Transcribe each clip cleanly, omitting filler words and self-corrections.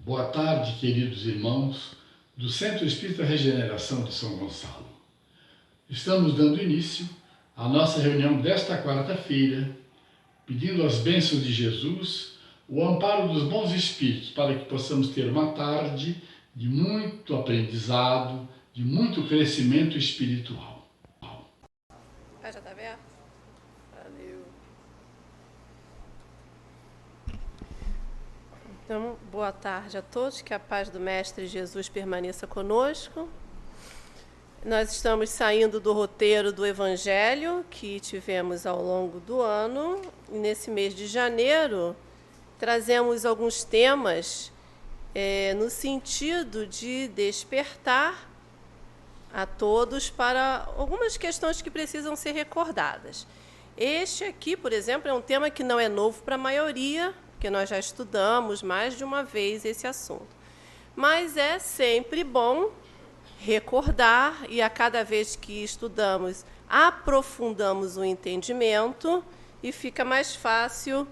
Boa tarde, queridos irmãos do Centro Espírita Regeneração de São Gonçalo. Estamos dando início à nossa reunião desta quarta-feira, pedindo as bênçãos de Jesus, o amparo dos bons espíritos, para que possamos ter uma tarde de muito aprendizado, de muito crescimento espiritual. Já está aberto? Valeu. Então, boa tarde a todos, que a paz do Mestre Jesus permaneça conosco. Nós estamos saindo do roteiro do Evangelho que tivemos ao longo do ano. E nesse mês de janeiro, trazemos alguns temas no sentido de despertar a todos para algumas questões que precisam ser recordadas. Este aqui, por exemplo, é um tema que não é novo para a maioria, porque nós já estudamos mais de uma vez esse assunto. Mas é sempre bom recordar, e a cada vez que estudamos, aprofundamos o entendimento e fica mais fácil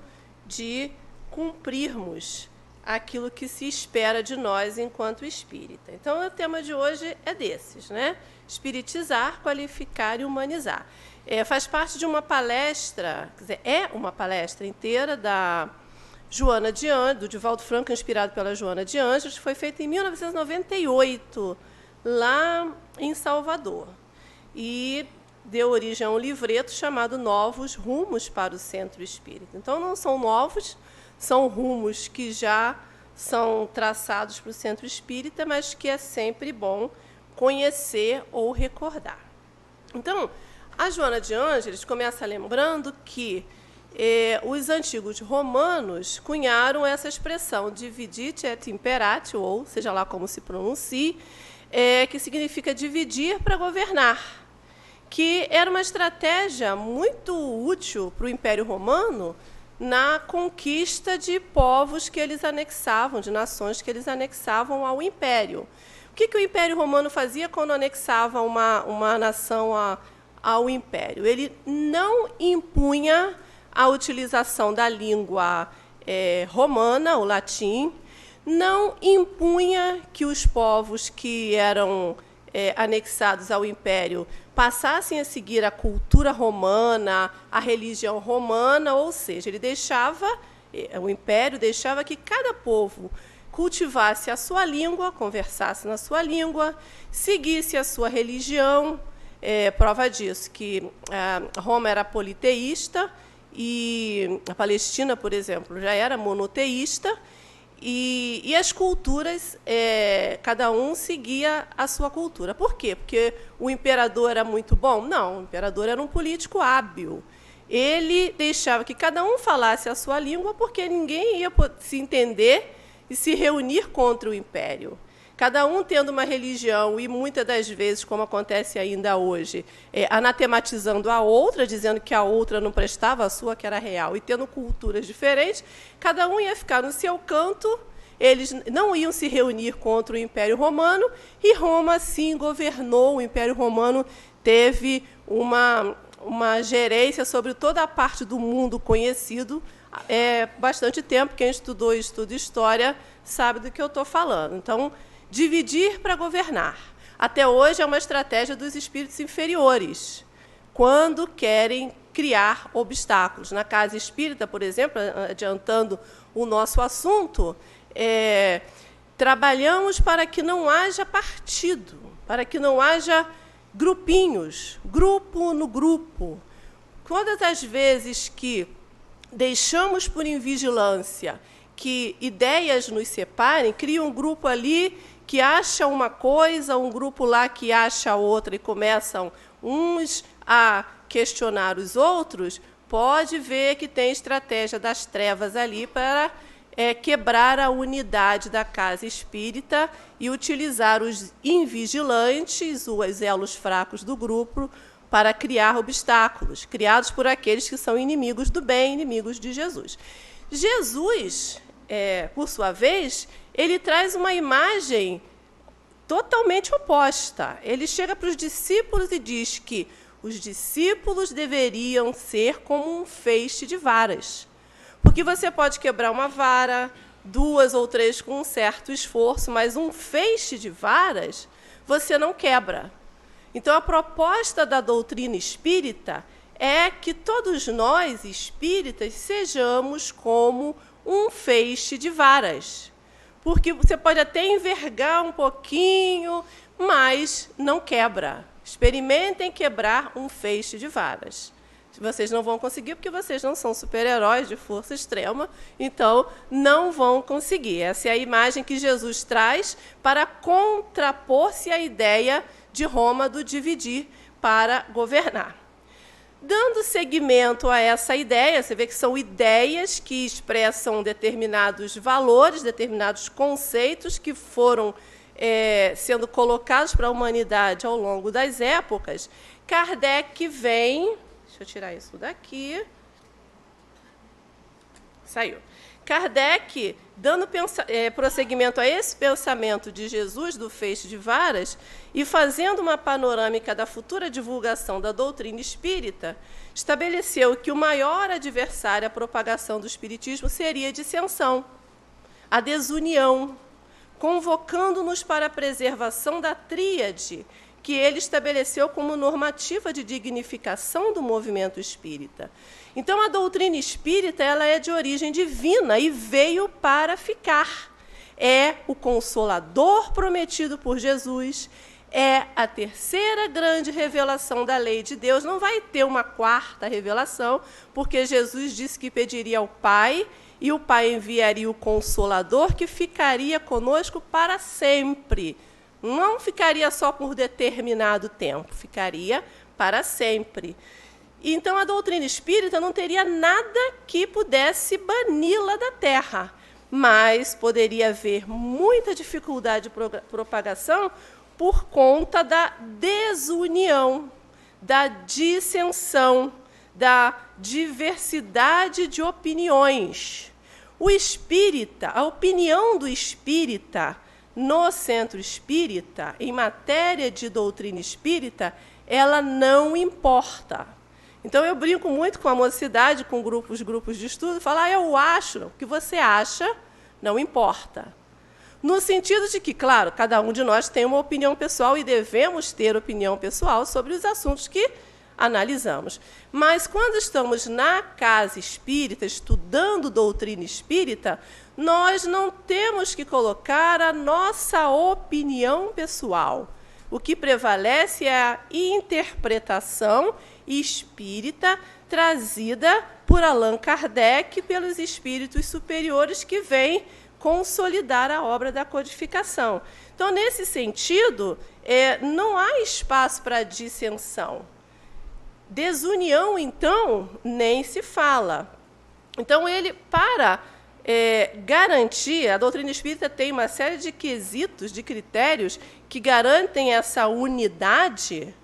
de cumprirmos aquilo que se espera de nós enquanto espírita. Então, o tema de hoje é desses, né? Espiritizar, qualificar e humanizar. Faz parte de uma palestra, quer dizer, é uma palestra inteira da Joana de Ângeles, do Divaldo Franco, inspirado pela Joana de Ângeles, foi feita em 1998, lá em Salvador. E deu origem a um livreto chamado Novos Rumos para o Centro Espírita. Então, não são novos, são rumos que já são traçados para o Centro Espírita, mas que é sempre bom conhecer ou recordar. Então, a Joana de Ângeles começa lembrando que os antigos romanos cunharam essa expressão dividite et imperatio, ou seja lá como se pronuncie, que significa dividir para governar, que era uma estratégia muito útil para o Império Romano na conquista de povos que eles anexavam, de nações que eles anexavam ao Império. O que o Império Romano fazia quando anexava uma nação ao Império? Ele não impunha a utilização da língua romana, o latim, não impunha que os povos que eram anexados ao Império passassem a seguir a cultura romana, a religião romana, ou seja, ele deixava, o Império deixava que cada povo cultivasse a sua língua, conversasse na sua língua, seguisse a sua religião. Prova disso, que Roma era politeísta, e a Palestina, por exemplo, já era monoteísta, e as culturas, cada um seguia a sua cultura. Por quê? Porque o imperador era muito bom? Não, o imperador era um político hábil. Ele deixava que cada um falasse a sua língua, porque ninguém ia se entender e se reunir contra o império. Cada um tendo uma religião e, muitas das vezes, como acontece ainda hoje, anatematizando a outra, dizendo que a outra não prestava, a sua que era real, e tendo culturas diferentes, cada um ia ficar no seu canto, eles não iam se reunir contra o Império Romano, e Roma, sim, governou. O Império Romano teve uma gerência sobre toda a parte do mundo conhecido, bastante tempo. Quem estudou e estuda história sabe do que eu estou falando. Então, dividir para governar. Até hoje é uma estratégia dos espíritos inferiores, quando querem criar obstáculos. Na casa espírita, por exemplo, adiantando o nosso assunto, trabalhamos para que não haja partido, para que não haja grupinhos, grupo no grupo. Todas as vezes que deixamos por invigilância que ideias nos separem, cria um grupo ali que acha uma coisa, um grupo lá que acha outra, e começam uns a questionar os outros, pode ver que tem estratégia das trevas ali para quebrar a unidade da casa espírita e utilizar os invigilantes, os elos fracos do grupo, para criar obstáculos, criados por aqueles que são inimigos do bem, inimigos de Jesus. Jesus, por sua vez, ele traz uma imagem totalmente oposta. Ele chega para os discípulos e diz que os discípulos deveriam ser como um feixe de varas. Porque você pode quebrar uma vara, 2 ou 3 com um certo esforço, mas um feixe de varas você não quebra. Então, a proposta da doutrina espírita é que todos nós, espíritas, sejamos como um feixe de varas. Porque você pode até envergar um pouquinho, mas não quebra. Experimentem quebrar um feixe de varas. Vocês não vão conseguir, porque vocês não são super-heróis de força extrema, então não vão conseguir. Essa é a imagem que Jesus traz para contrapor-se à ideia de Roma do dividir para governar. Dando seguimento a essa ideia, você vê que são ideias que expressam determinados valores, determinados conceitos que foram sendo colocados para a humanidade ao longo das épocas. Kardec vem... Deixa eu tirar isso daqui. Saiu. Kardec, dando prosseguimento a esse pensamento de Jesus, do feixe de varas, e fazendo uma panorâmica da futura divulgação da doutrina espírita, estabeleceu que o maior adversário à propagação do espiritismo seria a dissensão, a desunião, convocando-nos para a preservação da tríade que ele estabeleceu como normativa de dignificação do movimento espírita. Então, a doutrina espírita ela é de origem divina e veio para ficar. É o Consolador prometido por Jesus, é a terceira grande revelação da lei de Deus. Não vai ter uma quarta revelação, porque Jesus disse que pediria ao Pai, e o Pai enviaria o Consolador, que ficaria conosco para sempre. Não ficaria só por determinado tempo, ficaria para sempre. Então, a doutrina espírita não teria nada que pudesse bani-la da Terra, mas poderia haver muita dificuldade de propagação por conta da desunião, da dissensão, da diversidade de opiniões. O espírita, a opinião do espírita no centro espírita, em matéria de doutrina espírita, ela não importa. Então, eu brinco muito com a mocidade, com grupos de estudo, falar, eu acho, o que você acha não importa. No sentido de que, claro, cada um de nós tem uma opinião pessoal e devemos ter opinião pessoal sobre os assuntos que analisamos. Mas, quando estamos na casa espírita, estudando doutrina espírita, nós não temos que colocar a nossa opinião pessoal. O que prevalece é a interpretação espírita trazida por Allan Kardec pelos espíritos superiores que vêm consolidar a obra da codificação. Então, nesse sentido, não há espaço para dissensão. Desunião, então, nem se fala. Então, para garantir, a doutrina espírita tem uma série de quesitos, de critérios que garantem essa unidade,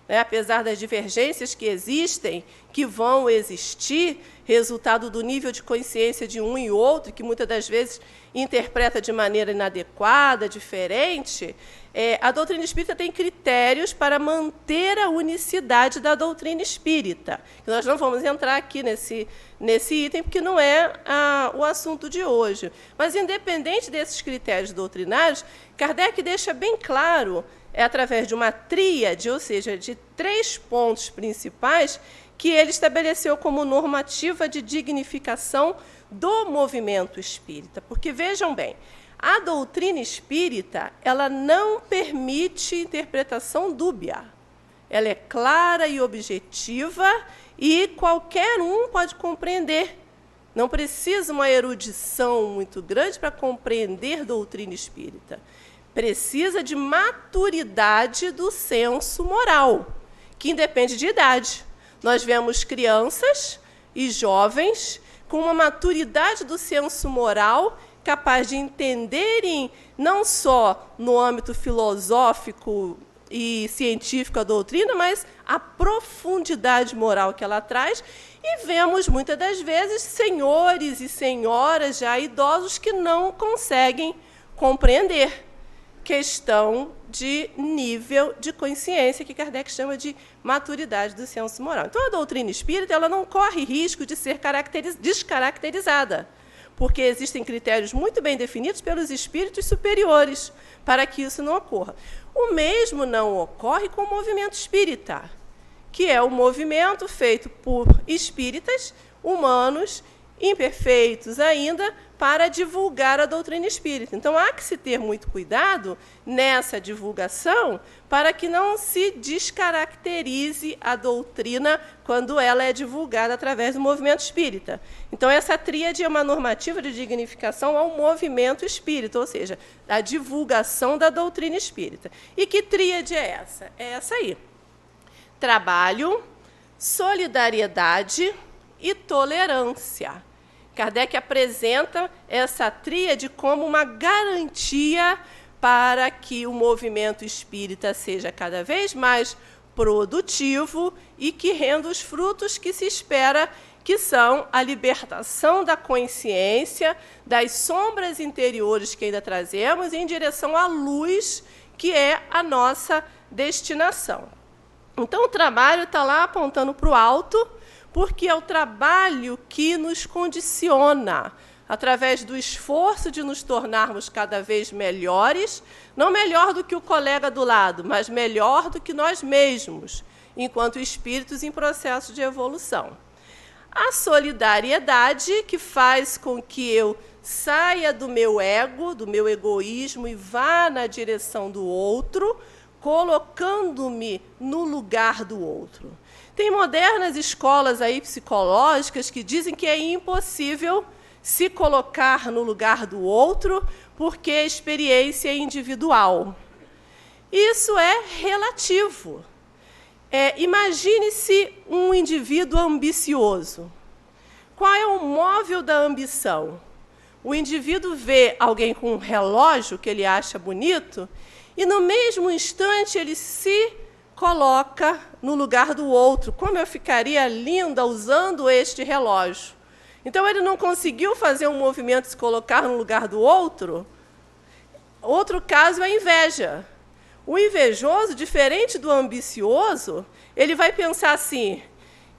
né, apesar das divergências que existem, que vão existir, resultado do nível de consciência de um e outro, que muitas das vezes interpreta de maneira inadequada, diferente. A doutrina espírita tem critérios para manter a unicidade da doutrina espírita. Nós não vamos entrar aqui nesse item, porque não é o assunto de hoje. Mas, independente desses critérios doutrinários, Kardec deixa bem claro, através de uma tríade, ou seja, de 3 pontos principais, que ele estabeleceu como normativa de dignificação do movimento espírita. Porque, vejam bem, a doutrina espírita ela não permite interpretação dúbia. Ela é clara e objetiva e qualquer um pode compreender. Não precisa uma erudição muito grande para compreender doutrina espírita. Precisa de maturidade do senso moral, que independe de idade. Nós vemos crianças e jovens com uma maturidade do senso moral capaz de entenderem, não só no âmbito filosófico e científico a doutrina, mas a profundidade moral que ela traz. E vemos, muitas das vezes, senhores e senhoras já idosos que não conseguem compreender. Questão de nível de consciência, que Kardec chama de maturidade do senso moral. Então, a doutrina espírita ela não corre risco de ser descaracterizada, porque existem critérios muito bem definidos pelos espíritos superiores para que isso não ocorra. O mesmo não ocorre com o movimento espírita, que é o movimento feito por espíritas humanos, imperfeitos ainda, para divulgar a doutrina espírita. Então, há que se ter muito cuidado nessa divulgação para que não se descaracterize a doutrina quando ela é divulgada através do movimento espírita. Então, essa tríade é uma normativa de dignificação ao movimento espírita, ou seja, a divulgação da doutrina espírita. E que tríade é essa? É essa aí. Trabalho, solidariedade e tolerância. Kardec apresenta essa tríade como uma garantia para que o movimento espírita seja cada vez mais produtivo e que renda os frutos que se espera, que são a libertação da consciência, das sombras interiores que ainda trazemos, em direção à luz, que é a nossa destinação. Então, o trabalho está lá apontando para o alto, porque é o trabalho que nos condiciona, através do esforço de nos tornarmos cada vez melhores, não melhor do que o colega do lado, mas melhor do que nós mesmos, enquanto espíritos em processo de evolução. A solidariedade, que faz com que eu saia do meu ego, do meu egoísmo, e vá na direção do outro, colocando-me no lugar do outro. Tem modernas escolas aí psicológicas que dizem que é impossível se colocar no lugar do outro porque a experiência é individual. Isso é relativo. Imagine-se um indivíduo ambicioso. Qual é o móvel da ambição? O indivíduo vê alguém com um relógio que ele acha bonito e, no mesmo instante, ele se coloca no lugar do outro. Como eu ficaria linda usando este relógio? Então, ele não conseguiu fazer um movimento de se colocar no lugar do outro. Outro caso é a inveja. O invejoso, diferente do ambicioso, ele vai pensar assim: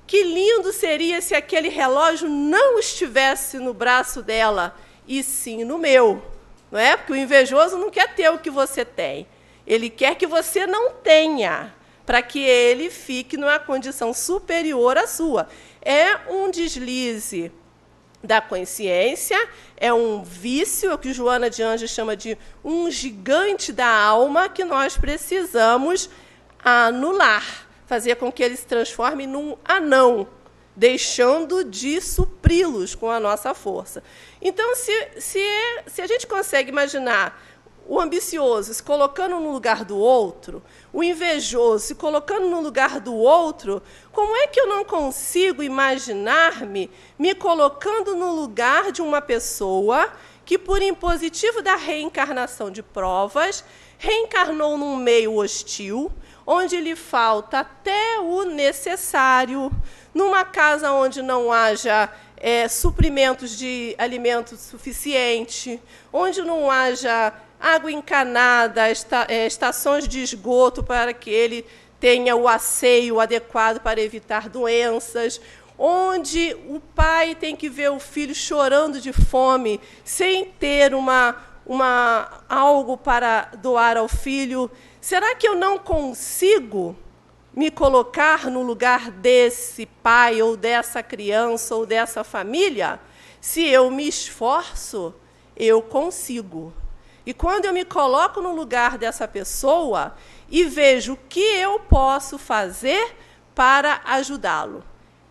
que lindo seria se aquele relógio não estivesse no braço dela, e sim no meu. Não é? Porque o invejoso não quer ter o que você tem. Ele quer que você não tenha, para que ele fique numa condição superior à sua. É um deslize da consciência, é um vício, o que Joana de Anjos chama de um gigante da alma, que nós precisamos anular, fazer com que ele se transforme num anão, deixando de supri-los com a nossa força. Então, se a gente consegue imaginar o ambicioso se colocando no lugar do outro, o invejoso se colocando no lugar do outro, como é que eu não consigo imaginar-me me colocando no lugar de uma pessoa que, por impositivo da reencarnação de provas, reencarnou num meio hostil, onde lhe falta até o necessário, numa casa onde não haja suprimentos de alimento suficiente, onde não haja água encanada, estações de esgoto para que ele tenha o asseio adequado para evitar doenças, onde o pai tem que ver o filho chorando de fome, sem ter algo para doar ao filho. Será que eu não consigo me colocar no lugar desse pai, ou dessa criança, ou dessa família? Se eu me esforço, eu consigo. E quando eu me coloco no lugar dessa pessoa e vejo o que eu posso fazer para ajudá-lo,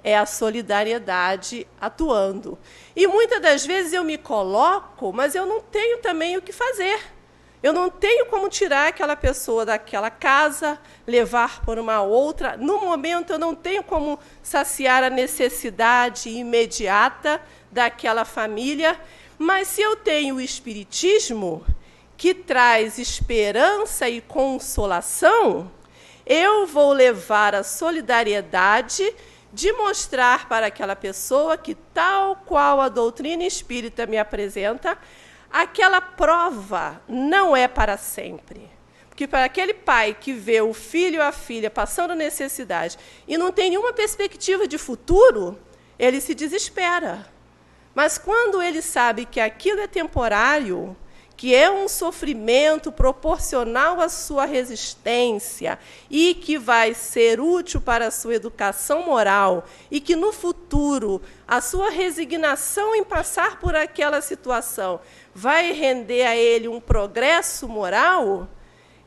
é a solidariedade atuando. E muitas das vezes eu me coloco, mas eu não tenho também o que fazer. Eu não tenho como tirar aquela pessoa daquela casa, levar por uma outra. No momento, eu não tenho como saciar a necessidade imediata daquela família. Mas se eu tenho o Espiritismo, que traz esperança e consolação, eu vou levar a solidariedade de mostrar para aquela pessoa que, tal qual a doutrina espírita me apresenta, aquela prova não é para sempre. Porque para aquele pai que vê o filho ou a filha passando necessidade e não tem nenhuma perspectiva de futuro, ele se desespera. Mas quando ele sabe que aquilo é temporário, que é um sofrimento proporcional à sua resistência e que vai ser útil para a sua educação moral e que, no futuro, a sua resignação em passar por aquela situação vai render a ele um progresso moral,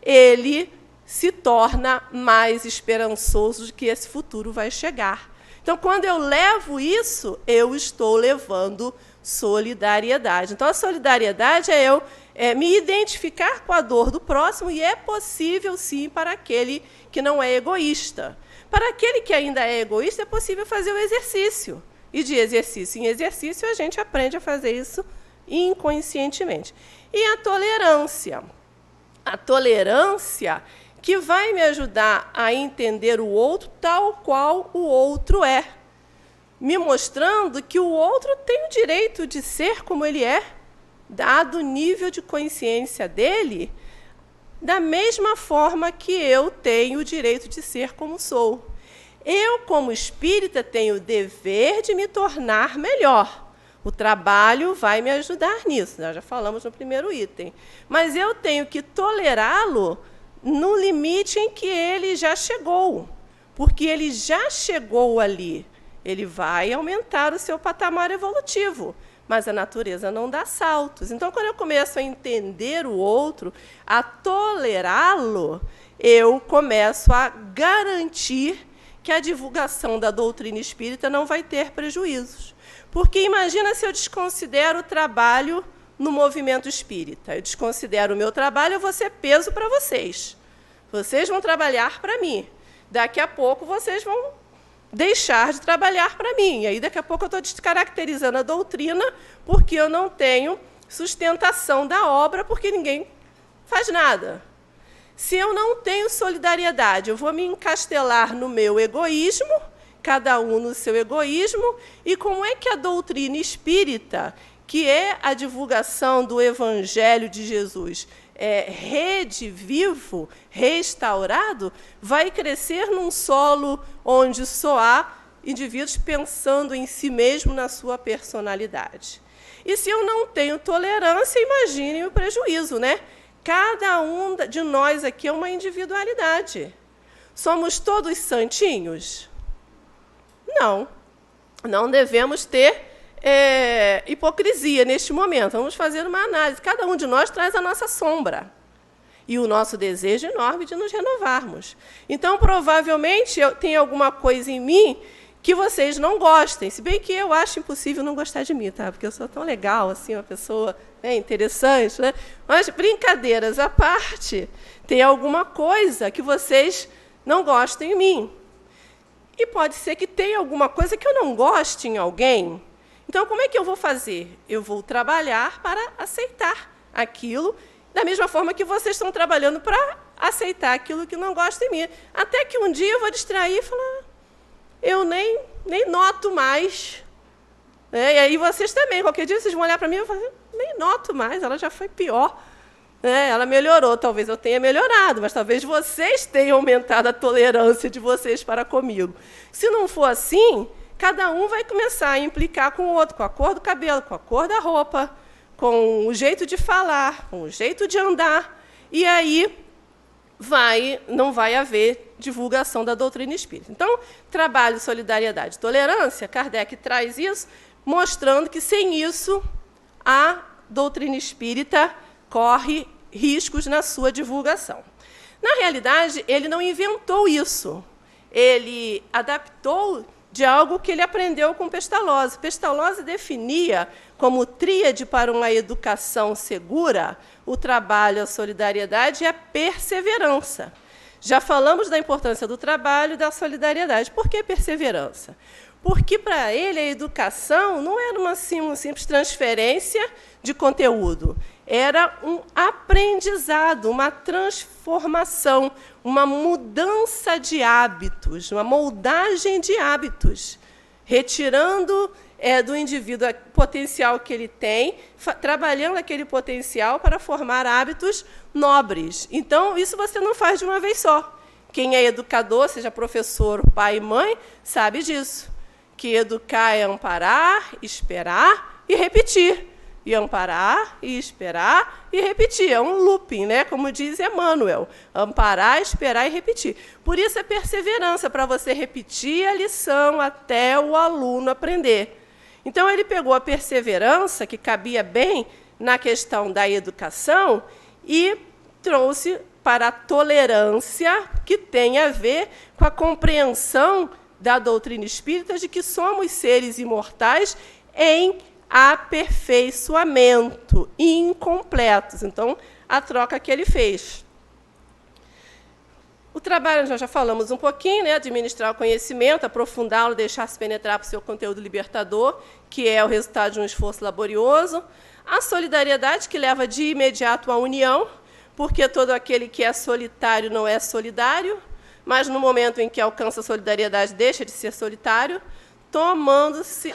ele se torna mais esperançoso de que esse futuro vai chegar. Então, quando eu levo isso, eu estou levando solidariedade. Então, a solidariedade é eu me identificar com a dor do próximo, e é possível, sim, para aquele que não é egoísta. Para aquele que ainda é egoísta, é possível fazer o exercício. E de exercício em exercício, a gente aprende a fazer isso inconscientemente. E a tolerância. A tolerância que vai me ajudar a entender o outro tal qual o outro é, me mostrando que o outro tem o direito de ser como ele é, dado o nível de consciência dele, da mesma forma que eu tenho o direito de ser como sou. Eu, como espírita, tenho o dever de me tornar melhor. O trabalho vai me ajudar nisso, nós já falamos no primeiro item. Mas eu tenho que tolerá-lo no limite em que ele já chegou, porque ele já chegou ali. Ele vai aumentar o seu patamar evolutivo, mas a natureza não dá saltos. Então, quando eu começo a entender o outro, a tolerá-lo, eu começo a garantir que a divulgação da doutrina espírita não vai ter prejuízos. Porque imagina se eu desconsidero o trabalho no movimento espírita. Eu desconsidero o meu trabalho, eu vou ser peso para vocês. Vocês vão trabalhar para mim. Daqui a pouco vocês vão deixar de trabalhar para mim. E aí, daqui a pouco, eu estou descaracterizando a doutrina porque eu não tenho sustentação da obra, porque ninguém faz nada. Se eu não tenho solidariedade, eu vou me encastelar no meu egoísmo, cada um no seu egoísmo, e como é que a doutrina espírita, que é a divulgação do Evangelho de Jesus, redivivo, restaurado, vai crescer num solo onde só há indivíduos pensando em si mesmo, na sua personalidade. E se eu não tenho tolerância, imaginem o prejuízo, né? Cada um de nós aqui é uma individualidade. Somos todos santinhos? Não. Não devemos ter hipocrisia neste momento. Vamos fazer uma análise. Cada um de nós traz a nossa sombra e o nosso desejo enorme de nos renovarmos. Então, provavelmente, tem alguma coisa em mim que vocês não gostem, se bem que eu acho impossível não gostar de mim, tá? Porque eu sou tão legal, assim, uma pessoa interessante, né? Mas, brincadeiras à parte, tem alguma coisa que vocês não gostem em mim. E pode ser que tenha alguma coisa que eu não goste em alguém. Então, como é que eu vou fazer? Eu vou trabalhar para aceitar aquilo, da mesma forma que vocês estão trabalhando para aceitar aquilo que não gostam em mim. Até que um dia eu vou distrair e falar, eu nem noto mais. E aí vocês também, qualquer dia vocês vão olhar para mim e falar, nem noto mais, ela já foi pior. Ela melhorou, talvez eu tenha melhorado, mas talvez vocês tenham aumentado a tolerância de vocês para comigo. Se não for assim, cada um vai começar a implicar com o outro, com a cor do cabelo, com a cor da roupa, com o jeito de falar, com o jeito de andar. E aí não vai haver divulgação da doutrina espírita. Então, trabalho, solidariedade, tolerância, Kardec traz isso, mostrando que, sem isso, a doutrina espírita corre riscos na sua divulgação. Na realidade, ele não inventou isso. Ele adaptou de algo que ele aprendeu com Pestalozzi. Pestalozzi definia como tríade para uma educação segura o trabalho, a solidariedade e a perseverança. Já falamos da importância do trabalho e da solidariedade. Por que perseverança? Porque, para ele, a educação não era uma simples transferência de conteúdo. Era um aprendizado, uma transformação, uma mudança de hábitos, uma moldagem de hábitos, retirando do indivíduo o potencial que ele tem, trabalhando aquele potencial para formar hábitos nobres. Então, isso você não faz de uma vez só. Quem é educador, seja professor, pai e mãe, sabe disso. Que educar é amparar, esperar, e repetir. E amparar, e esperar, e repetir. É um looping, né? Como diz Emmanuel. Amparar, esperar e repetir. Por isso é perseverança, para você repetir a lição até o aluno aprender. Então, ele pegou a perseverança, que cabia bem na questão da educação, e trouxe para a tolerância, que tem a ver com a compreensão da doutrina espírita de que somos seres imortais em aperfeiçoamento, incompletos. Então, a troca que ele fez. O trabalho, nós já falamos um pouquinho, né? Administrar o conhecimento, aprofundá-lo, deixar-se penetrar para o seu conteúdo libertador, que é o resultado de um esforço laborioso. A solidariedade, que leva de imediato à união, porque todo aquele que é solitário não é solidário, mas no momento em que alcança a solidariedade, deixa de ser solitário, tornando-se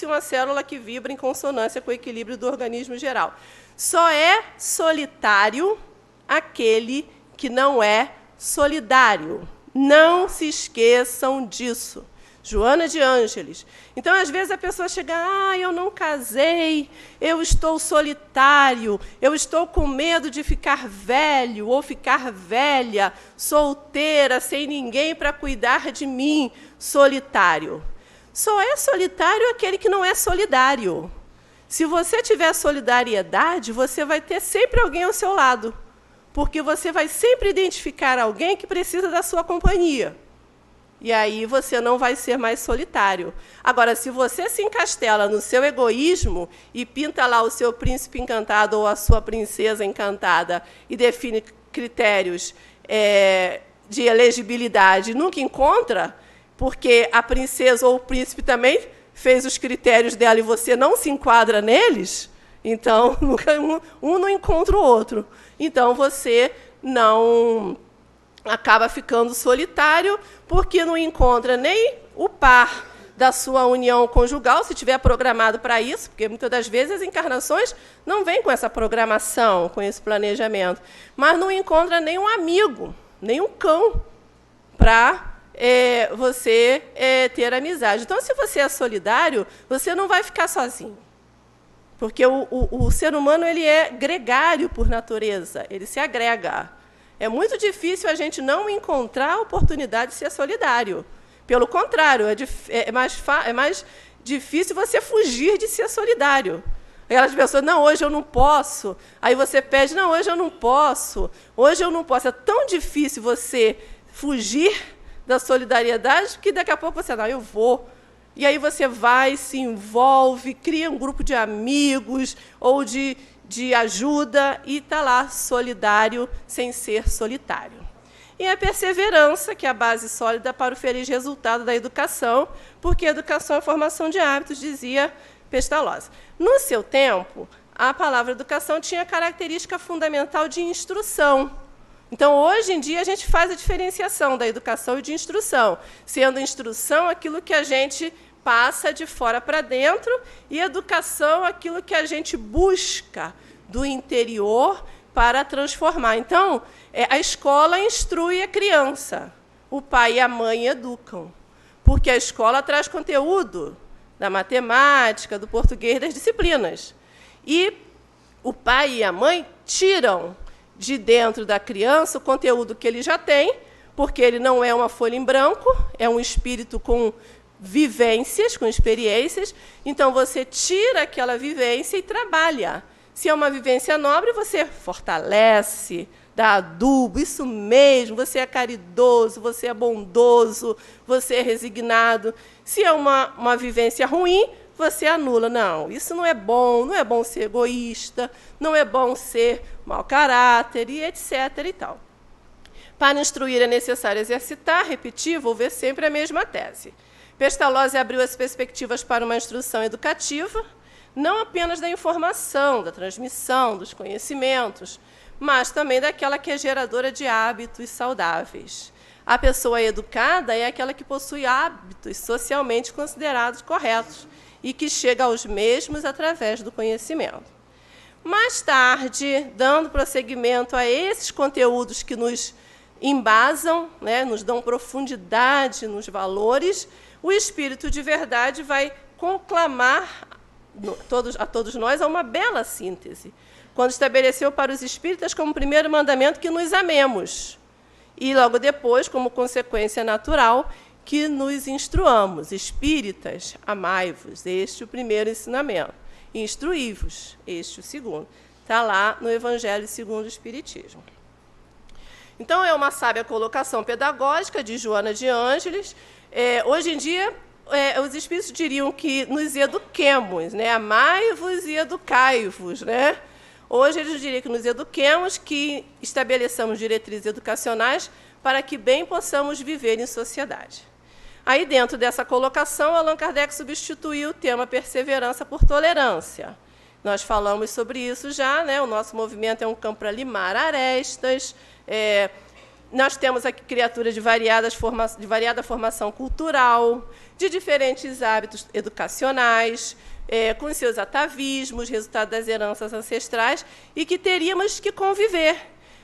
uma célula que vibra em consonância com o equilíbrio do organismo geral. Só é solitário aquele que não é solidário. Não se esqueçam disso. Joana de Ângeles. Então, às vezes, a pessoa chega, eu não casei, eu estou solitário, eu estou com medo de ficar velho ou ficar velha, solteira, sem ninguém para cuidar de mim, solitário. Só é solitário aquele que não é solidário. Se você tiver solidariedade, você vai ter sempre alguém ao seu lado, porque você vai sempre identificar alguém que precisa da sua companhia. E aí você não vai ser mais solitário. Agora, se você se encastela no seu egoísmo e pinta lá o seu príncipe encantado ou a sua princesa encantada e define critérios de elegibilidade e nunca encontra, porque a princesa ou o príncipe também fez os critérios dela e você não se enquadra neles, então um não encontra o outro. Então, você não acaba ficando solitário, porque não encontra nem o par da sua união conjugal, se tiver programado para isso, porque muitas das vezes as encarnações não vêm com essa programação, com esse planejamento, mas não encontra nem um amigo, nem um cão, para você ter amizade. Então, se você é solidário, você não vai ficar sozinho. Porque o ser humano ele é gregário por natureza, ele se agrega. É muito difícil a gente não encontrar a oportunidade de ser solidário. Pelo contrário, é mais difícil você fugir de ser solidário. Aquelas pessoas, não, hoje eu não posso. Aí você pede, não, hoje eu não posso. Hoje eu não posso. É tão difícil você fugir da solidariedade que daqui a pouco você, não, eu vou. E aí você vai, se envolve, cria um grupo de amigos ou de ajuda e está lá solidário sem ser solitário. E a perseverança, que é a base sólida para o feliz resultado da educação, porque a educação é a formação de hábitos, dizia Pestalozzi. No seu tempo, a palavra educação tinha a característica fundamental de instrução. Então, hoje em dia, a gente faz a diferenciação da educação e de instrução, sendo instrução aquilo que a gente passa de fora para dentro e educação aquilo que a gente busca do interior para transformar. Então, a escola instrui a criança, o pai e a mãe educam, porque a escola traz conteúdo da matemática, do português, das disciplinas. E o pai e a mãe tiram de dentro da criança o conteúdo que ele já tem, porque ele não é uma folha em branco, é um espírito com vivências, com experiências. Então, você tira aquela vivência e trabalha. Se é uma vivência nobre, você fortalece, dá adubo, isso mesmo, você é caridoso, você é bondoso, você é resignado. Se é uma vivência ruim, você anula. Não, isso não é bom ser egoísta, não é bom ser mau caráter, e etc. e tal. Para instruir é necessário exercitar, repetir, volver sempre a mesma tese. Pestalozzi abriu as perspectivas para uma instrução educativa, não apenas da informação, da transmissão, dos conhecimentos, mas também daquela que é geradora de hábitos saudáveis. A pessoa educada é aquela que possui hábitos socialmente considerados corretos e que chega aos mesmos através do conhecimento. Mais tarde, dando prosseguimento a esses conteúdos que nos embasam, né, nos dão profundidade nos valores, o Espírito de Verdade vai conclamar a todos nós a uma bela síntese, quando estabeleceu para os espíritas como primeiro mandamento que nos amemos, e logo depois, como consequência natural, que nos instruamos. Espíritas, amai-vos, este é o primeiro ensinamento. Instruí-vos, este é o segundo. Está lá no Evangelho segundo o Espiritismo. Então, é uma sábia colocação pedagógica de Joana de Ângeles. Hoje em dia, os espíritos diriam que nos eduquemos, né? Amai-vos e educai-vos, né? Hoje eles diriam que nos eduquemos, que estabeleçamos diretrizes educacionais para que bem possamos viver em sociedade. Aí, dentro dessa colocação, Allan Kardec substituiu o tema perseverança por tolerância. Nós falamos sobre isso já, né? O nosso movimento é um campo para limar arestas. Nós temos aqui criaturas de variada formação cultural, de diferentes hábitos educacionais, com seus atavismos, resultado das heranças ancestrais, e que teríamos que conviver.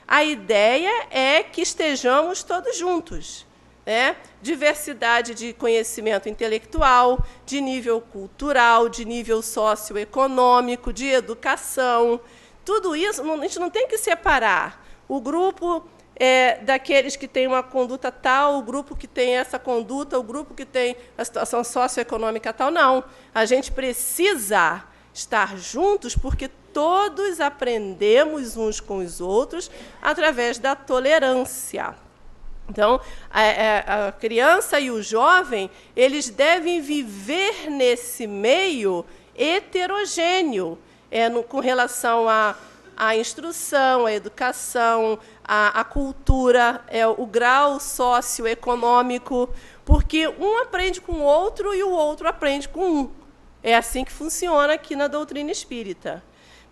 A ideia é que estejamos todos juntos. Diversidade de conhecimento intelectual, de nível cultural, de nível socioeconômico, de educação. Tudo isso, a gente não tem que separar. O grupo daqueles que têm uma conduta tal, o grupo que tem essa conduta, o grupo que tem a situação socioeconômica tal. Não. A gente precisa estar juntos porque todos aprendemos uns com os outros através da tolerância. Então, a criança e o jovem, eles devem viver nesse meio heterogêneo, com relação à instrução, à educação, à cultura, o grau socioeconômico, porque um aprende com o outro e o outro aprende com um. É assim que funciona aqui na doutrina espírita.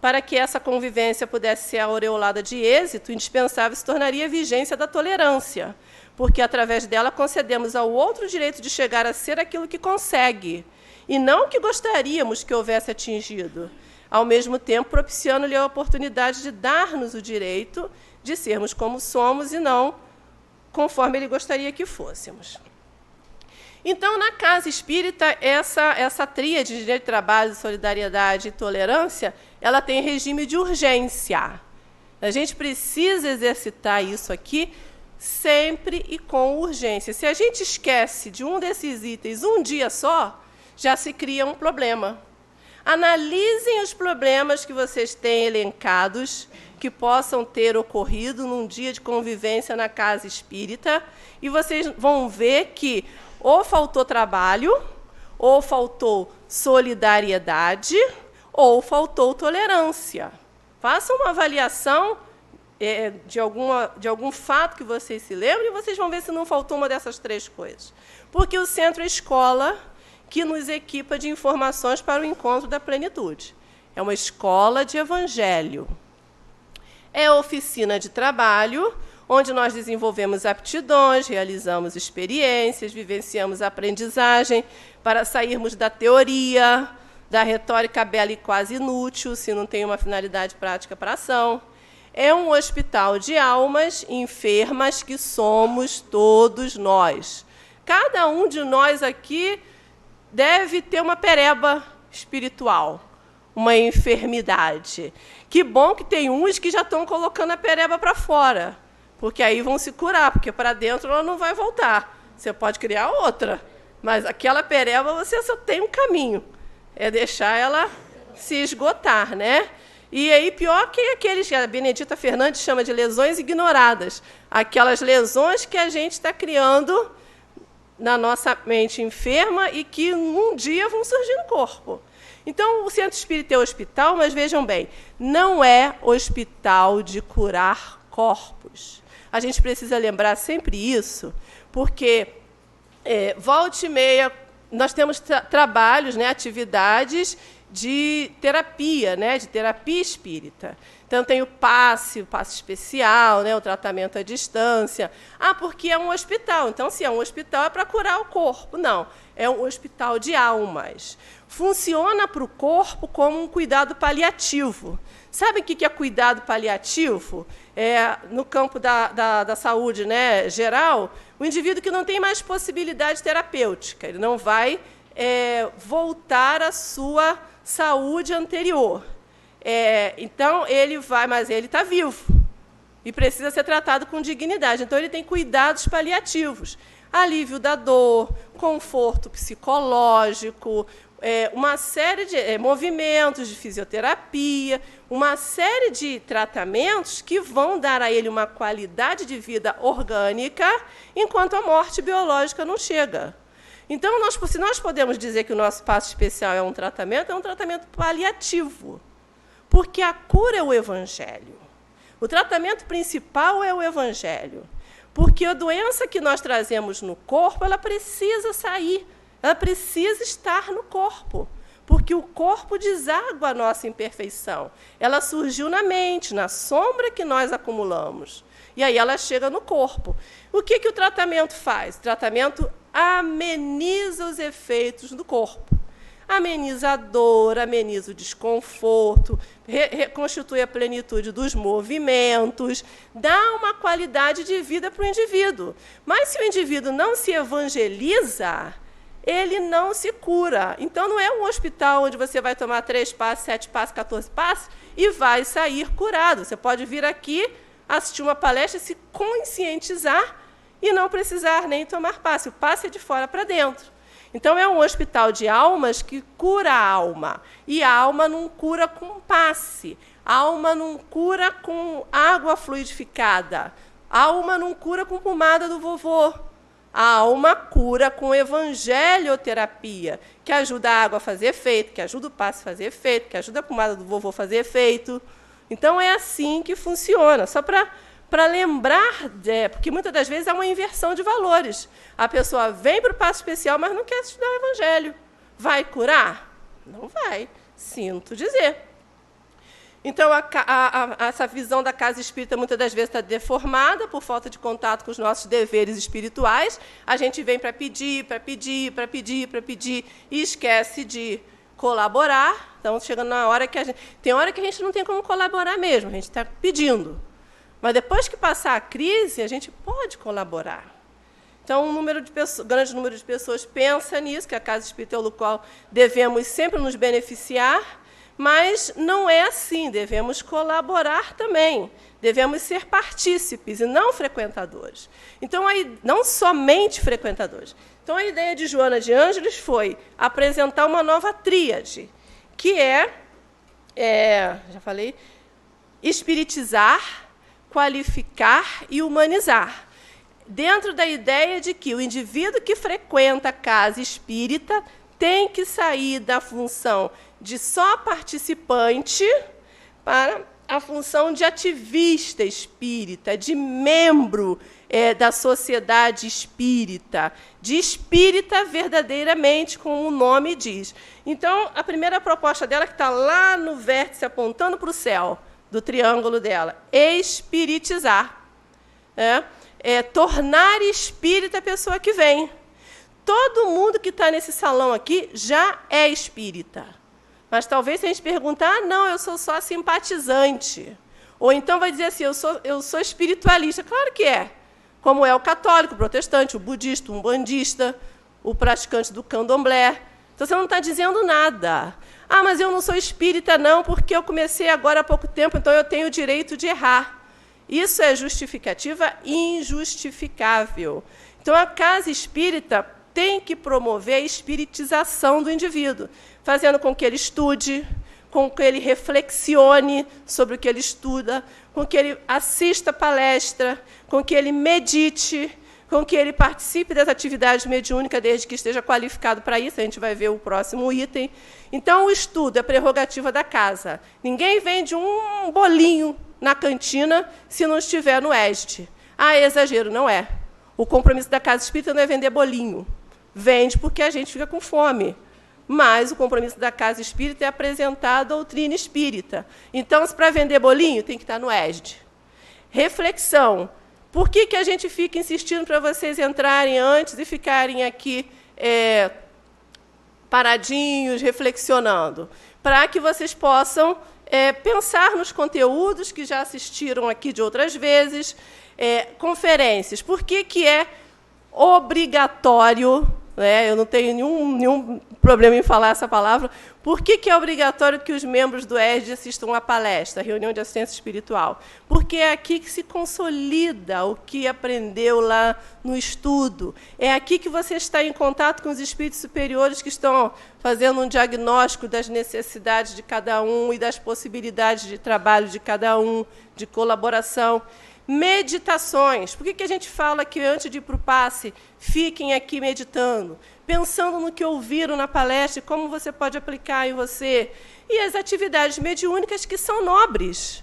Para que essa convivência pudesse ser aureolada de êxito, indispensável se tornaria a vigência da tolerância, porque, através dela, concedemos ao outro o direito de chegar a ser aquilo que consegue, e não o que gostaríamos que houvesse atingido, ao mesmo tempo propiciando-lhe a oportunidade de dar-nos o direito de sermos como somos e não conforme ele gostaria que fôssemos. Então, na casa espírita, essa tríade de trabalho, solidariedade e tolerância, ela tem regime de urgência. A gente precisa exercitar isso aqui sempre e com urgência. Se a gente esquece de um desses itens um dia só, já se cria um problema. Analisem os problemas que vocês têm elencados, que possam ter ocorrido num dia de convivência na casa espírita, e vocês vão ver que ou faltou trabalho, ou faltou solidariedade, ou faltou tolerância. Façam uma avaliação de algum fato que vocês se lembrem, e vocês vão ver se não faltou uma dessas três coisas. Porque o centro é a escola que nos equipa de informações para o encontro da plenitude. É uma escola de evangelho. É a oficina de trabalho, onde nós desenvolvemos aptidões, realizamos experiências, vivenciamos a aprendizagem para sairmos da teoria, da retórica bela e quase inútil, se não tem uma finalidade prática para a ação. É um hospital de almas enfermas que somos todos nós. Cada um de nós aqui deve ter uma pereba espiritual, uma enfermidade. Que bom que tem uns que já estão colocando a pereba para fora, porque aí vão se curar, porque para dentro ela não vai voltar. Você pode criar outra, mas aquela pereba você só tem um caminho, é deixar ela se esgotar, né? E aí, pior que aqueles que a Benedita Fernandes chama de lesões ignoradas, aquelas lesões que a gente está criando na nossa mente enferma e que um dia vão surgir no corpo. Então, o centro espírita é hospital, mas vejam bem, não é hospital de curar corpos. A gente precisa lembrar sempre isso, porque volta e meia nós temos trabalhos, né, atividades de terapia, né, de terapia espírita. Então, tem o passe especial, né, o tratamento à distância. Porque é um hospital. Então, se é um hospital, é para curar o corpo. Não, é um hospital de almas. Funciona para o corpo como um cuidado paliativo. Sabe o que é cuidado paliativo? No campo da saúde, né, geral, o indivíduo que não tem mais possibilidade terapêutica, ele não vai voltar à sua saúde anterior. Então, mas ele está vivo e precisa ser tratado com dignidade. Então, ele tem cuidados paliativos, alívio da dor, conforto psicológico, uma série de movimentos de fisioterapia, uma série de tratamentos que vão dar a ele uma qualidade de vida orgânica, enquanto a morte biológica não chega. Então, se nós podemos dizer que o nosso passo especial é um tratamento paliativo, porque a cura é o Evangelho. O tratamento principal é o Evangelho, porque a doença que nós trazemos no corpo, ela precisa sair, ela precisa estar no corpo, porque o corpo deságua a nossa imperfeição. Ela surgiu na mente, na sombra que nós acumulamos, e aí ela chega no corpo. O que o tratamento faz? O tratamento ameniza os efeitos do corpo. Ameniza a dor, ameniza o desconforto, reconstitui a plenitude dos movimentos, dá uma qualidade de vida para o indivíduo. Mas, se o indivíduo não se evangeliza, ele não se cura. Então, não é um hospital onde você vai tomar 3 passos, 7 passos, 14 passos e vai sair curado. Você pode vir aqui, assistir uma palestra, se conscientizar e não precisar nem tomar passe. O passe é de fora para dentro. Então, é um hospital de almas que cura a alma. E a alma não cura com passe. A alma não cura com água fluidificada. A alma não cura com pomada do vovô. A alma cura com evangelioterapia, que ajuda a água a fazer efeito, que ajuda o passe a fazer efeito, que ajuda a pomada do vovô a fazer efeito. Então, é assim que funciona. Só para lembrar, porque muitas das vezes há uma inversão de valores. A pessoa vem para o passo especial, mas não quer estudar o Evangelho. Vai curar? Não vai, sinto dizer. Então, essa visão da casa espírita, muitas das vezes, está deformada por falta de contato com os nossos deveres espirituais. A gente vem para pedir, e esquece de colaborar. Então, chegando na hora que tem hora que a gente não tem como colaborar mesmo, a gente está pedindo. Mas, depois que passar a crise, a gente pode colaborar. Então, grande número de pessoas pensa nisso, que a casa espírita é o local devemos sempre nos beneficiar, mas não é assim, devemos colaborar também, devemos ser partícipes e não frequentadores. Então, não somente frequentadores. Então, a ideia de Joana de Ângeles foi apresentar uma nova tríade, que já falei, espiritizar, qualificar e humanizar, dentro da ideia de que o indivíduo que frequenta a casa espírita tem que sair da função de só participante para a função de ativista espírita, de membro da sociedade espírita, de espírita verdadeiramente, como o nome diz. Então, a primeira proposta dela, que está lá no vértice, apontando para o céu, do triângulo dela, espiritizar. Tornar espírita a pessoa que vem. Todo mundo que está nesse salão aqui já é espírita. Mas talvez, se a gente perguntar, não, eu sou só simpatizante. Ou então vai dizer assim, eu sou espiritualista. Claro que é. Como é o católico, o protestante, o budista, o umbandista, o praticante do candomblé. Então, você não está dizendo nada. Ah, mas eu não sou espírita, não, porque eu comecei agora há pouco tempo, então eu tenho o direito de errar. Isso é justificativa injustificável. Então, a casa espírita tem que promover a espiritização do indivíduo, fazendo com que ele estude, com que ele reflexione sobre o que ele estuda, com que ele assista palestra, com que ele medite, com que ele participe das atividades mediúnicas, desde que esteja qualificado para isso. A gente vai ver o próximo item. Então, o estudo é prerrogativa da casa. Ninguém vende um bolinho na cantina se não estiver no EST. Ah, é exagero. Não é. O compromisso da casa espírita não é vender bolinho. Vende porque a gente fica com fome. Mas o compromisso da casa espírita é apresentar a doutrina espírita. Então, para vender bolinho, tem que estar no ESD. Reflexão. Por que a gente fica insistindo para vocês entrarem antes e ficarem aqui paradinhos, reflexionando? Para que vocês possam pensar nos conteúdos que já assistiram aqui de outras vezes, conferências. Por que é obrigatório né? Eu não tenho nenhum problema em falar essa palavra. Por que é obrigatório que os membros do ESD assistam à palestra, à reunião de assistência espiritual? Porque é aqui que se consolida o que aprendeu lá no estudo. É aqui que você está em contato com os espíritos superiores que estão fazendo um diagnóstico das necessidades de cada um e das possibilidades de trabalho de cada um, de colaboração. Meditações. Por que a gente fala que, antes de ir para o passe, fiquem aqui meditando, pensando no que ouviram na palestra e como você pode aplicar em você? E as atividades mediúnicas, que são nobres,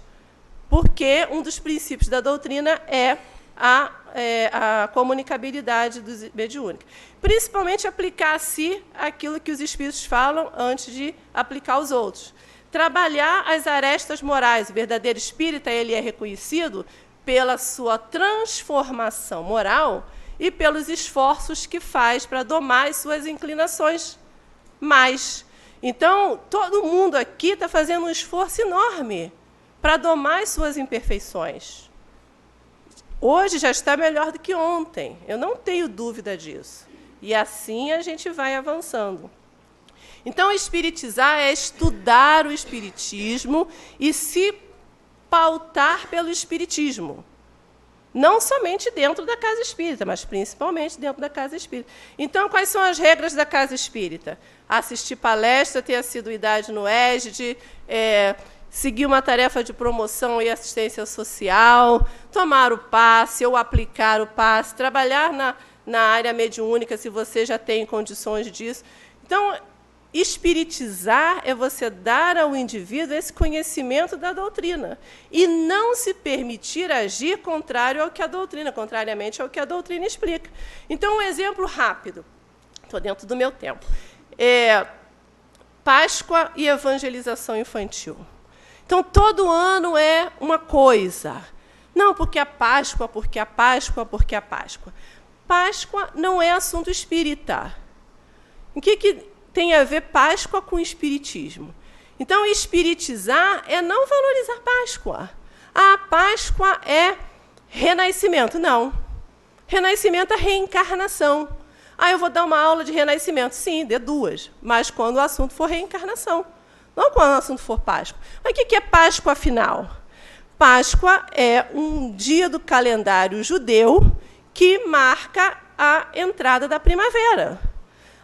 porque um dos princípios da doutrina é a comunicabilidade mediúnica. Principalmente aplicar a si aquilo que os espíritos falam antes de aplicar aos outros. Trabalhar as arestas morais. O verdadeiro espírita, ele é reconhecido pela sua transformação moral e pelos esforços que faz para domar as suas inclinações mais. Então, todo mundo aqui está fazendo um esforço enorme para domar as suas imperfeições. Hoje já está melhor do que ontem, eu não tenho dúvida disso. E assim a gente vai avançando. Então, espiritizar é estudar o espiritismo e se pautar pelo espiritismo. Não somente dentro da casa espírita, mas principalmente dentro da casa espírita. Então, quais são as regras da casa espírita? Assistir palestra, ter assiduidade no ESD, seguir uma tarefa de promoção e assistência social, tomar o passe ou aplicar o passe, trabalhar na área mediúnica, se você já tem condições disso. Então, espiritizar é você dar ao indivíduo esse conhecimento da doutrina e não se permitir agir contrariamente ao que a doutrina explica. Então, um exemplo rápido, estou dentro do meu tempo, Páscoa e evangelização infantil. Então, todo ano é uma coisa. Não, porque a Páscoa, porque a Páscoa, porque a Páscoa. Páscoa não é assunto espírita. O que tem a ver Páscoa com espiritismo? Então, espiritizar é não valorizar Páscoa. A Páscoa é renascimento. Não. Renascimento é reencarnação. Eu vou dar uma aula de renascimento. Sim, dê 2, mas quando o assunto for reencarnação. Não quando o assunto for Páscoa. Mas o que é Páscoa, afinal? Páscoa é um dia do calendário judeu que marca a entrada da primavera.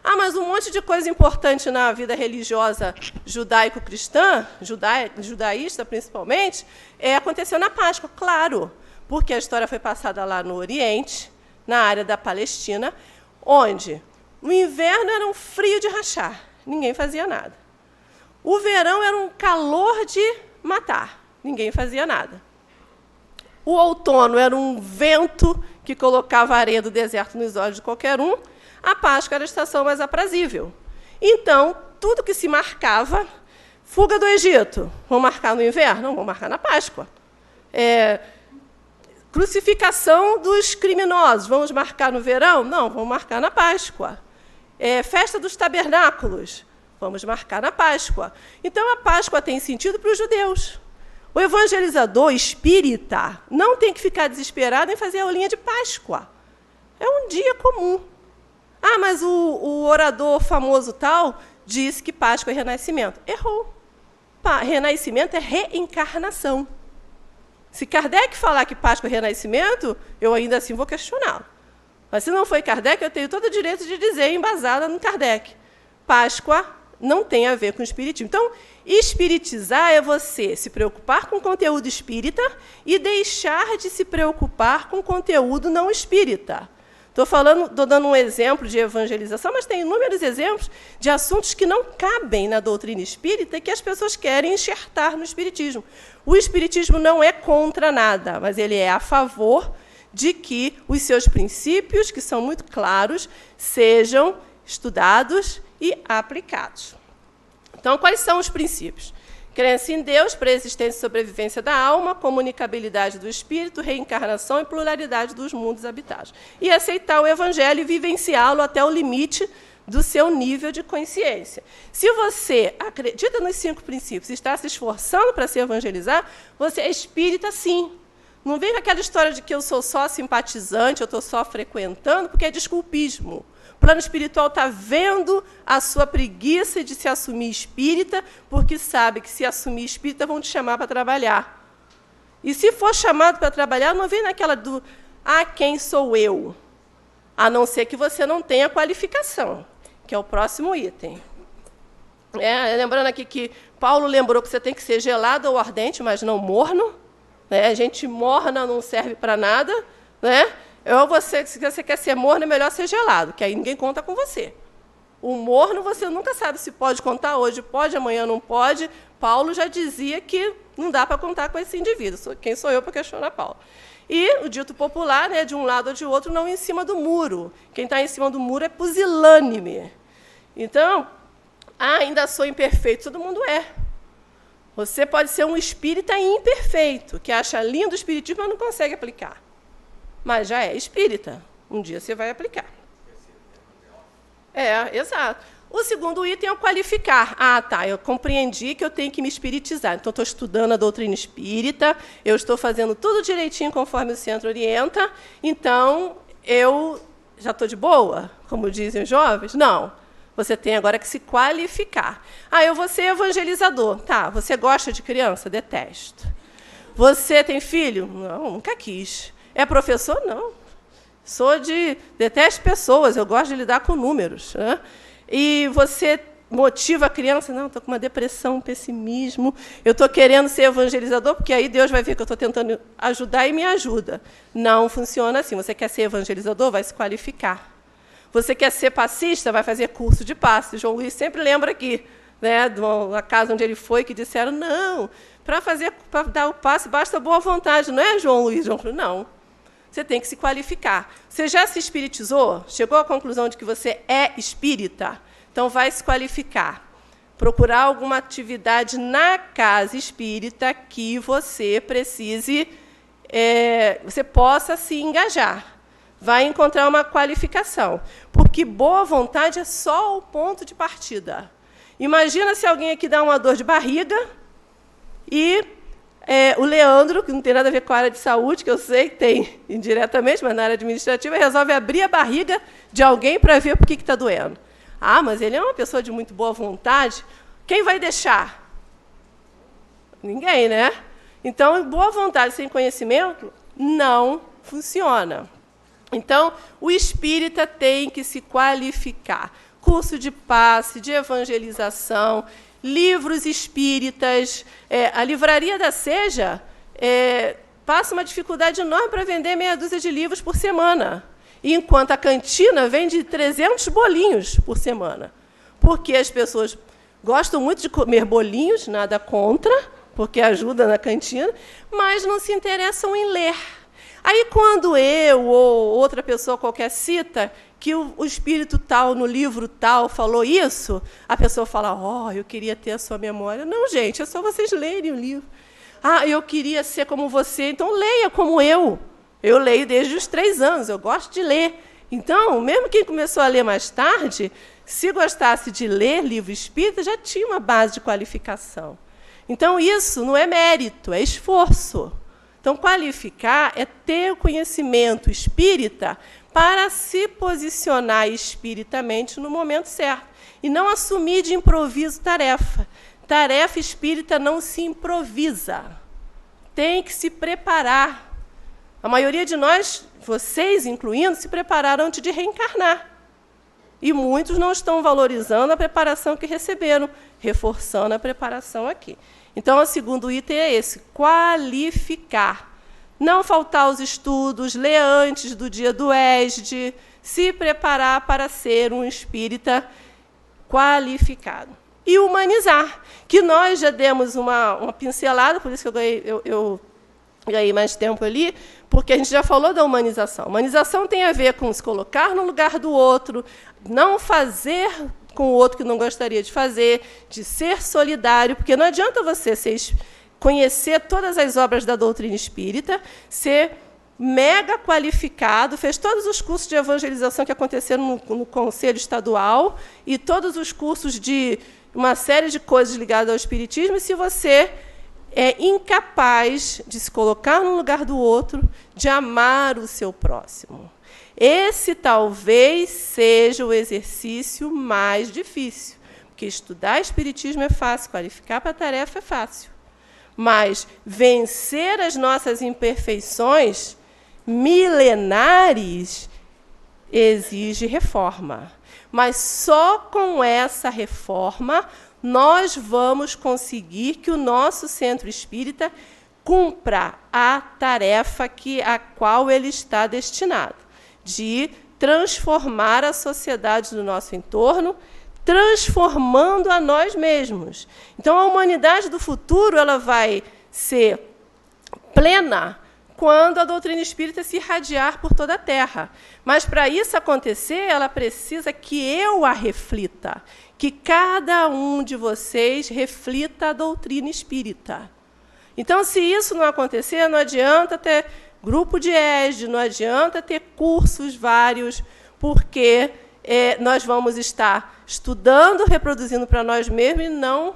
Mas um monte de coisa importante na vida religiosa judaico-cristã, judaísta principalmente, aconteceu na Páscoa, claro, porque a história foi passada lá no Oriente, na área da Palestina, onde o inverno era um frio de rachar, ninguém fazia nada. O verão era um calor de matar, ninguém fazia nada. O outono era um vento que colocava a areia do deserto nos olhos de qualquer um. A Páscoa era a estação mais aprazível. Então, tudo que se marcava, fuga do Egito, vão marcar no inverno? Não, vão marcar na Páscoa. Crucificação dos criminosos, vamos marcar no verão? Não, vamos marcar na Páscoa. Festa dos tabernáculos, vamos marcar na Páscoa. Então, a Páscoa tem sentido para os judeus. O evangelizador espírita não tem que ficar desesperado em fazer a aulinha de Páscoa. É um dia comum. Mas o orador famoso tal disse que Páscoa é renascimento. Errou. Renascimento é reencarnação. Se Kardec falar que Páscoa é renascimento, eu ainda assim vou questioná-lo. Mas se não foi Kardec, eu tenho todo o direito de dizer, embasada no Kardec, Páscoa não tem a ver com espiritismo. Então, espiritizar é você se preocupar com conteúdo espírita e deixar de se preocupar com conteúdo não espírita. Estou dando um exemplo de evangelização, mas tem inúmeros exemplos de assuntos que não cabem na doutrina espírita e que as pessoas querem enxertar no espiritismo. O espiritismo não é contra nada, mas ele é a favor de que os seus princípios, que são muito claros, sejam estudados e aplicados. Então, quais são os princípios? Crença em Deus, pré-existência e sobrevivência da alma, comunicabilidade do espírito, reencarnação e pluralidade dos mundos habitados. E aceitar o evangelho e vivenciá-lo até o limite do seu nível de consciência. Se você acredita nos 5 princípios e está se esforçando para se evangelizar, você é espírita, sim. Não vem com aquela história de que eu sou só simpatizante, eu estou só frequentando, porque é desculpismo. O plano espiritual está vendo a sua preguiça de se assumir espírita, porque sabe que se assumir espírita vão te chamar para trabalhar. E se for chamado para trabalhar, não vem naquela do quem sou eu? A não ser que você não tenha qualificação, que é o próximo item. Lembrando aqui que Paulo lembrou que você tem que ser gelado ou ardente, mas não morno. A gente morna não serve para nada. Se você quer ser morno, é melhor ser gelado, que aí ninguém conta com você. O morno, você nunca sabe se pode contar, hoje pode, amanhã não pode. Paulo já dizia que não dá para contar com esse indivíduo. Quem sou eu para questionar Paulo? E o dito popular, de um lado ou de outro, não em cima do muro. Quem está em cima do muro é pusilânime. Então, ainda sou imperfeito, todo mundo é. Você pode ser um espírita imperfeito, que acha lindo o espiritismo, mas não consegue aplicar. Mas já é espírita. Um dia você vai aplicar. Exato. O segundo item é o qualificar. Eu compreendi que eu tenho que me espiritizar. Então, estou estudando a doutrina espírita, eu estou fazendo tudo direitinho conforme o centro orienta, então, eu já estou de boa, como dizem os jovens? Não. Você tem agora que se qualificar. Eu vou ser evangelizador. Tá, você gosta de criança? Detesto. Você tem filho? Não, nunca quis. É professor? Não. Detesto pessoas, eu gosto de lidar com números. E você motiva a criança? Não, estou com uma depressão, um pessimismo, eu estou querendo ser evangelizador, porque aí Deus vai ver que eu estou tentando ajudar e me ajuda. Não funciona assim. Você quer ser evangelizador? Vai se qualificar. Você quer ser passista? Vai fazer curso de passe. João Luiz sempre lembra aqui, da casa onde ele foi, que disseram, não, para dar o passe basta boa vontade. Não é, João Luiz? João Luiz, não. Você tem que se qualificar. Você já se espiritizou? Chegou à conclusão de que você é espírita? Então, vai se qualificar. Procurar alguma atividade na casa espírita que você precise, você possa se engajar. Vai encontrar uma qualificação. Porque boa vontade é só o ponto de partida. Imagina se alguém aqui dá uma dor de barriga e o Leandro, que não tem nada a ver com a área de saúde, que eu sei que tem indiretamente, mas na área administrativa, resolve abrir a barriga de alguém para ver por que está doendo. Mas ele é uma pessoa de muito boa vontade. Quem vai deixar? Ninguém, né? Então, boa vontade sem conhecimento não funciona. Então, o espírita tem que se qualificar. Curso de passe, de evangelização, livros espíritas. A livraria da Seja passa uma dificuldade enorme para vender meia dúzia de livros por semana, enquanto a cantina vende 300 bolinhos por semana. Porque as pessoas gostam muito de comer bolinhos, nada contra, porque ajuda na cantina, mas não se interessam em ler. Aí, quando eu ou outra pessoa qualquer cita que o espírito tal, no livro tal, falou isso, a pessoa fala, eu queria ter a sua memória. Não, gente, é só vocês lerem o livro. Eu queria ser como você, então leia como eu. Eu leio desde os 3 anos, eu gosto de ler. Então, mesmo quem começou a ler mais tarde, se gostasse de ler livro espírita, já tinha uma base de qualificação. Então, isso não é mérito, é esforço. Então, qualificar é ter o conhecimento espírita para se posicionar espiritamente no momento certo. E não assumir de improviso tarefa. Tarefa espírita não se improvisa. Tem que se preparar. A maioria de nós, vocês incluindo, se prepararam antes de reencarnar. E muitos não estão valorizando a preparação que receberam, reforçando a preparação aqui. Então, o segundo item é esse, qualificar. Não faltar aos estudos, ler antes do dia do ESD, se preparar para ser um espírita qualificado. E humanizar, que nós já demos uma pincelada, por isso que eu ganhei mais tempo ali, porque a gente já falou da humanização. Humanização tem a ver com se colocar no lugar do outro, não fazer com o outro que não gostaria de fazer, de ser solidário, porque não adianta você conhecer todas as obras da doutrina espírita, ser mega qualificado, fez todos os cursos de evangelização que aconteceram no Conselho Estadual e todos os cursos de uma série de coisas ligadas ao espiritismo, e se você é incapaz de se colocar no lugar do outro, de amar o seu próximo. Esse talvez seja o exercício mais difícil, porque estudar Espiritismo é fácil, qualificar para a tarefa é fácil. Mas vencer as nossas imperfeições milenares exige reforma. Mas só com essa reforma nós vamos conseguir que o nosso centro espírita cumpra a tarefa a qual ele está destinado, de transformar a sociedade do nosso entorno, transformando a nós mesmos. Então, a humanidade do futuro ela vai ser plena quando a doutrina espírita se irradiar por toda a Terra. Mas, para isso acontecer, ela precisa que eu a reflita, que cada um de vocês reflita a doutrina espírita. Então, se isso não acontecer, não adianta ter grupo de ESD, não adianta ter cursos vários, porque nós vamos estar estudando, reproduzindo para nós mesmos e não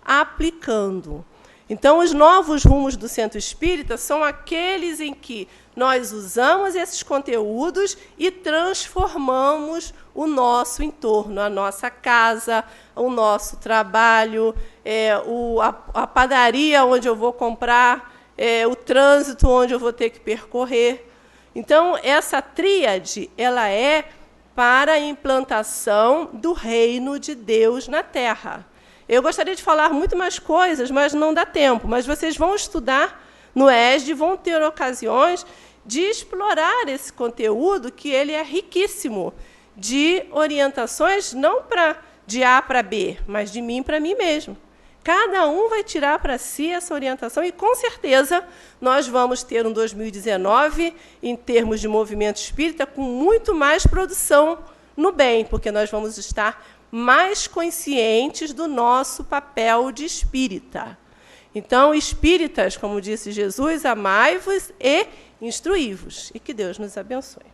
aplicando. Então, os novos rumos do Centro Espírita são aqueles em que nós usamos esses conteúdos e transformamos o nosso entorno, a nossa casa, o nosso trabalho, a padaria onde eu vou comprar, o trânsito onde eu vou ter que percorrer. Então, essa tríade ela é para a implantação do reino de Deus na Terra. Eu gostaria de falar muito mais coisas, mas não dá tempo. Mas vocês vão estudar no ESD, vão ter ocasiões de explorar esse conteúdo, que ele é riquíssimo, de orientações não de A para B, mas de mim para mim mesmo. Cada um vai tirar para si essa orientação e, com certeza, nós vamos ter um 2019, em termos de movimento espírita, com muito mais produção no bem, porque nós vamos estar mais conscientes do nosso papel de espírita. Então, espíritas, como disse Jesus, amai-vos e instruí-vos. E que Deus nos abençoe.